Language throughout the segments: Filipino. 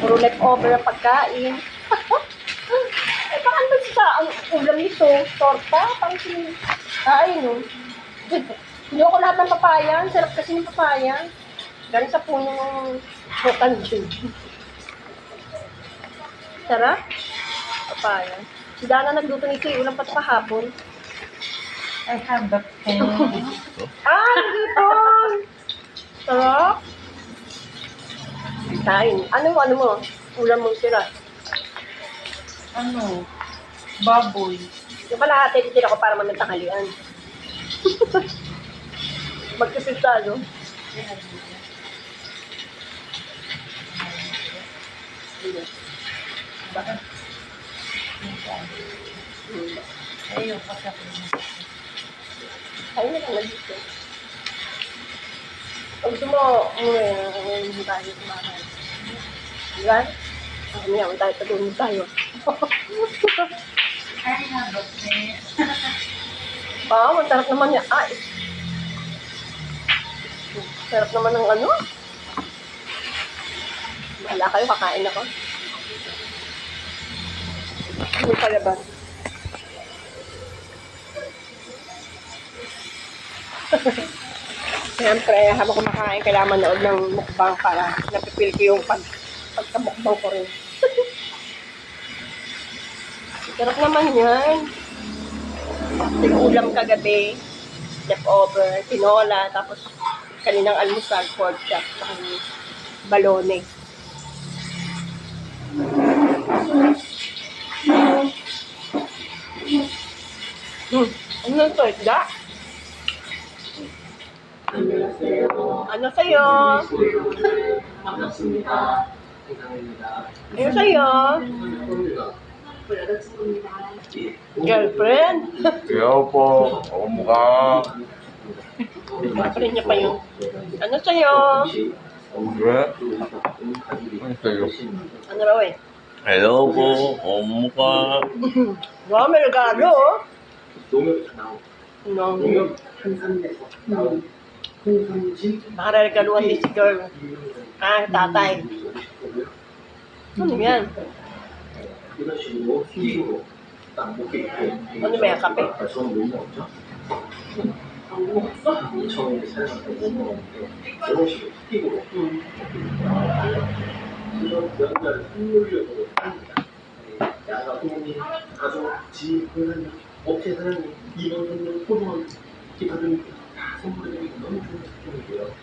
Puro leftover ang pagkain. Eh, baka ano sa ang ulam nito? Torta? Parang no? Kinuha ko lahat ng papaya. Ang sarap kasi ng papaya. Galing sa punong bukan din. Sarap? Papaya. Si Dana nagluto nito yung ulam pat kahapon. I have the pen. Dito! Sarap? Kain. Ano mo? Ulam mong sira. Ano? Baboy. Yung kalahati, titira ko para managtanghalian. Magtipid tayo. Bakit? Ayun, pagkakas. Ayun na lang dito. Pag gusto mo, hindi tayo kumakas. Diba? Umiyaman tayo, patulog tayo. I have the pen. Ang sarap naman niya. Sarap naman ng ano. Wala kayo, kakain ako. Ano pala ba? Siyempre, habang kumakain, kailangan manood ng mukbang para napipil ko yung pagkamukbang ko rin. Sarap naman yan. Ulam kagabi, leftover, tinola, tapos kaninang almusal, pork chop, saka balone. Ano ito? Isda? Ano sa'yo? Ano sa'yo? Girlfriend? Kaya po, ako mukha. Girlfriend niya pa yun. Ano sa'yo? Andre? Ano sa'yo? Ano raw eh? Hello po, ako mukha. Wow, may regalo oh. No. Baka regaluhan din si girl. Tatay. Ano yan? Ano ba yan? Kape? 업체 사장님 이번 선물 소중한 기타들이 다 선물해드리기 너무 좋은 제품이고요.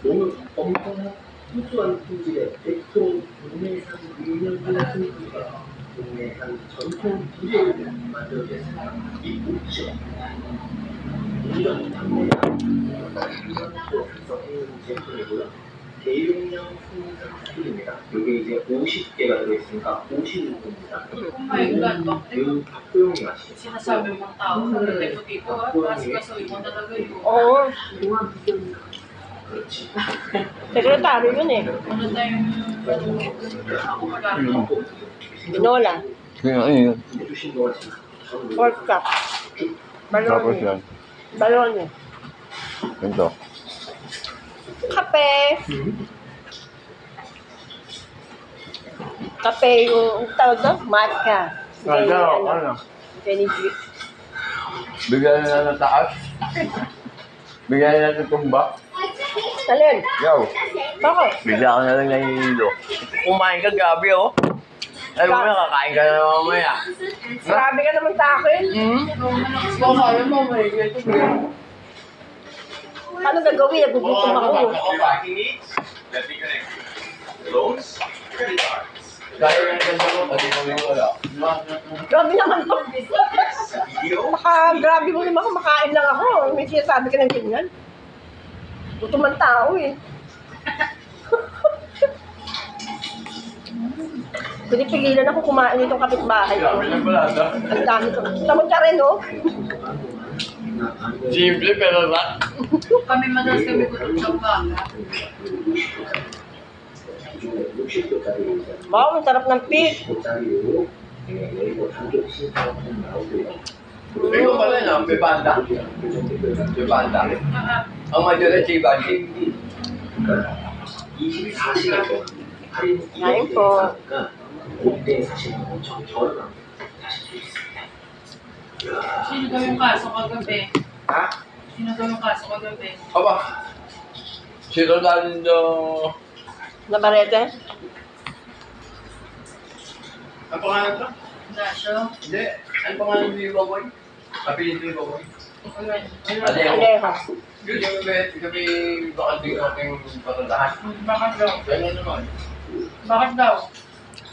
너무 엄청난 소소한 품질의 에lec트론 국내산 유명한 품질과 국내산 전통 기계를 만들어냈습니다. 이 옵션 이런 판매가 또 작성해온 제품이고요. 대용량 풍선 스킬입니다. 이게 이제 50개가 들어있으니까 56개입니다. 그 박도영이 맛이 Sinasabi mong tao, tipo-tipo, kasi mo talaga yun. Oo. 동안 비교입니다. 그렇지. Sekretary yun eh. Ano tayong ako magagawa? Binola. Kaya ano yun? 해주신 동안 Pork chop. Tapos Balone. yan. Balone. Ganito. Kape. Kape yung tawag doon? Matcha. Ano? Jenny G. Bigyan na ng taas. Bigyan na ng tumba. Alin? Yo, Bakit? bigyan ko na lang ng hilo. Kumain ka gabi oh. Ay, mamaya kakain ka na mamaya. Grabe ka naman sa akin. Baka mo, may Paano gagawin? Nagugutom ako. Kaya yung ganda ko, pati kami wala. Grabe naman to. Baka grabe mo naman kumakain lang ako. May sinasabi ka ng ganyan. Gutom ang tao eh. Pinipigilan ako kumain itong kapitbahay ko. Ang dami ko. Tamad ka rin, oh. Simple pero rat. Kami madalas kami gutom sa baka. Wow, ang sarap ng fish. Ikaw pala na, may panda. May panda. Ang madala si Bandi. 24시간 할인 Kain po. 있으니까 그때 사실은 엄청 저렴한 사실 수 있습니다. Sino daw yung kaso kagabi? Ha? Sino daw yung kaso kagabi? Aba, si Rolando... Nabarete? Ang pangalan to? Ignacio? Hindi. Ang pangalan ni Baboy? Kapilin ni Baboy? Wala. Alejo. Yun yung gabi baka di aking patulahan. Bakit daw? Ganyan naman. Bakit daw?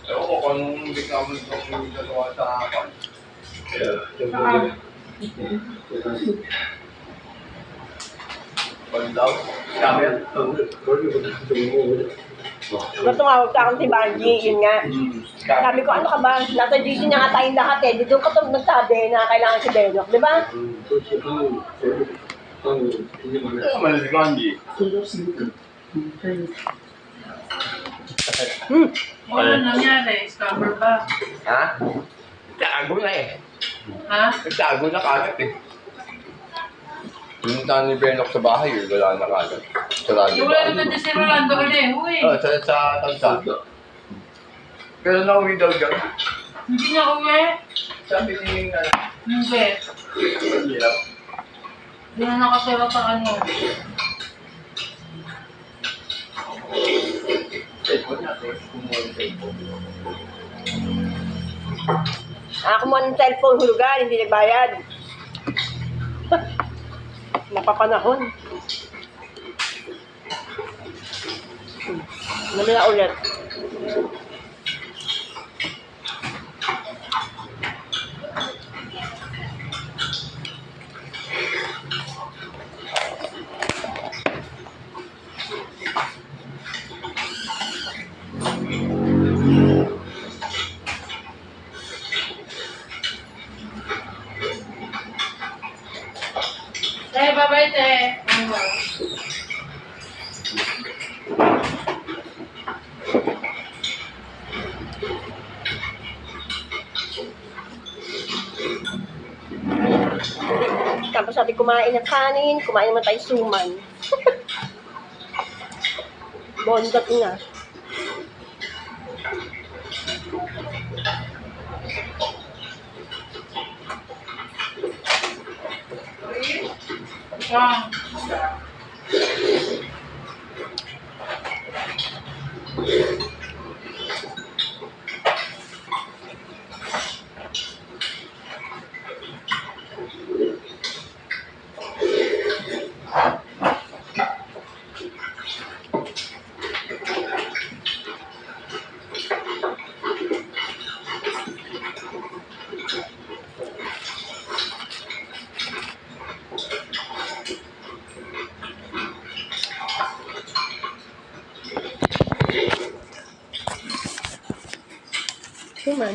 Ewan ko kung hindi ka mo itong dalawa sa akin. Saan? Pag daw, camera. Nung tumawag sa akin si Banji, yun nga. Sabi ko, ano ka ba? Nasa GC na nga tayong lahat eh. Dito ka nagsabi na kailangan si Benok, di ba? Ano man si Gandhi? Ano nangyari? Scammer ba? Ha? Tago na eh. Ha? Tago na kagad eh. Pinuntahan ni Benok sa bahay eh. Wala na kagad. Sarado Yung wala naman din si Rolando Alejo eh. Oh, sa Tansa. Pero nauwi daw dyan. Hindi niya uwi. Sabi ni Hindi. hindi lang. Hindi na nakatira sa ano. Cellphone natin. Kumuha yung cellphone. Kumuha ng cellphone, hulugan, hindi nagbayad. Napapanahon. Namila ulit. Bye-bye, te. Tapos sabi kumain ng kanin, kumain naman tayo suman. Bondat na. Saan? Suman.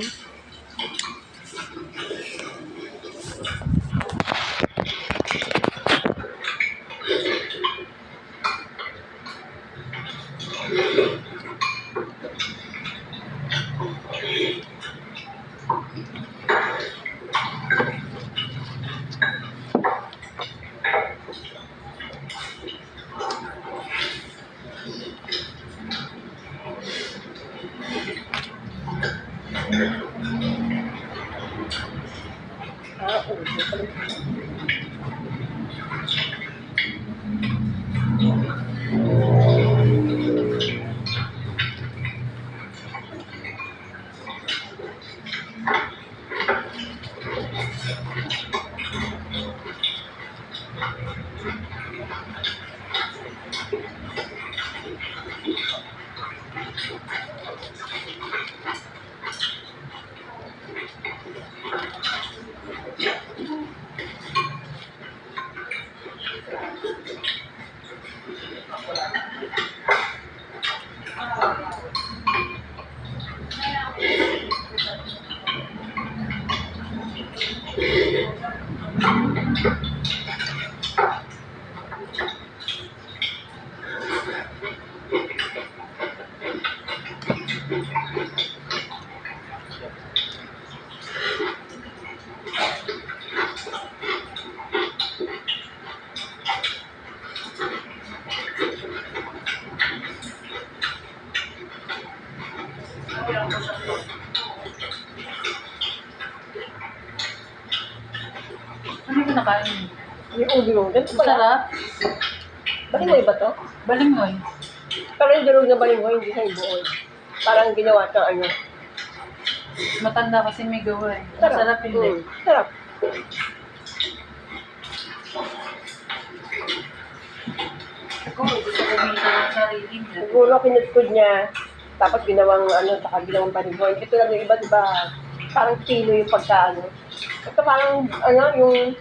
Walang ko siya to. Ano yung nakain? Yung ubi mo. Ganito pala. Masarap. Balinghoy ba to? Balinghoy. Pero yung durog na balinghoy, hindi siya yung buo. Parang ginawa sa ano. Matanda kasi may gawa eh. Sarap. Masarap hindi. Sarap. Ako, gusto ko minta ng sarili niya. Siguro kinudkod niya. Tapos ginawang ano, saka ginawang balinghoy. Ito lang yung iba, diba? Parang kilo yung pagkaano. Ito parang, ano, yung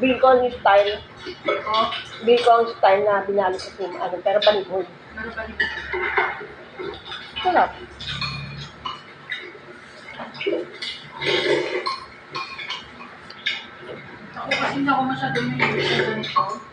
bacon style. Oo. Bacon style na binalo sa ano, pero balinghoy. Ano balinghoy? Sarap. Ako kasi hindi ako masyado may gusto ganito.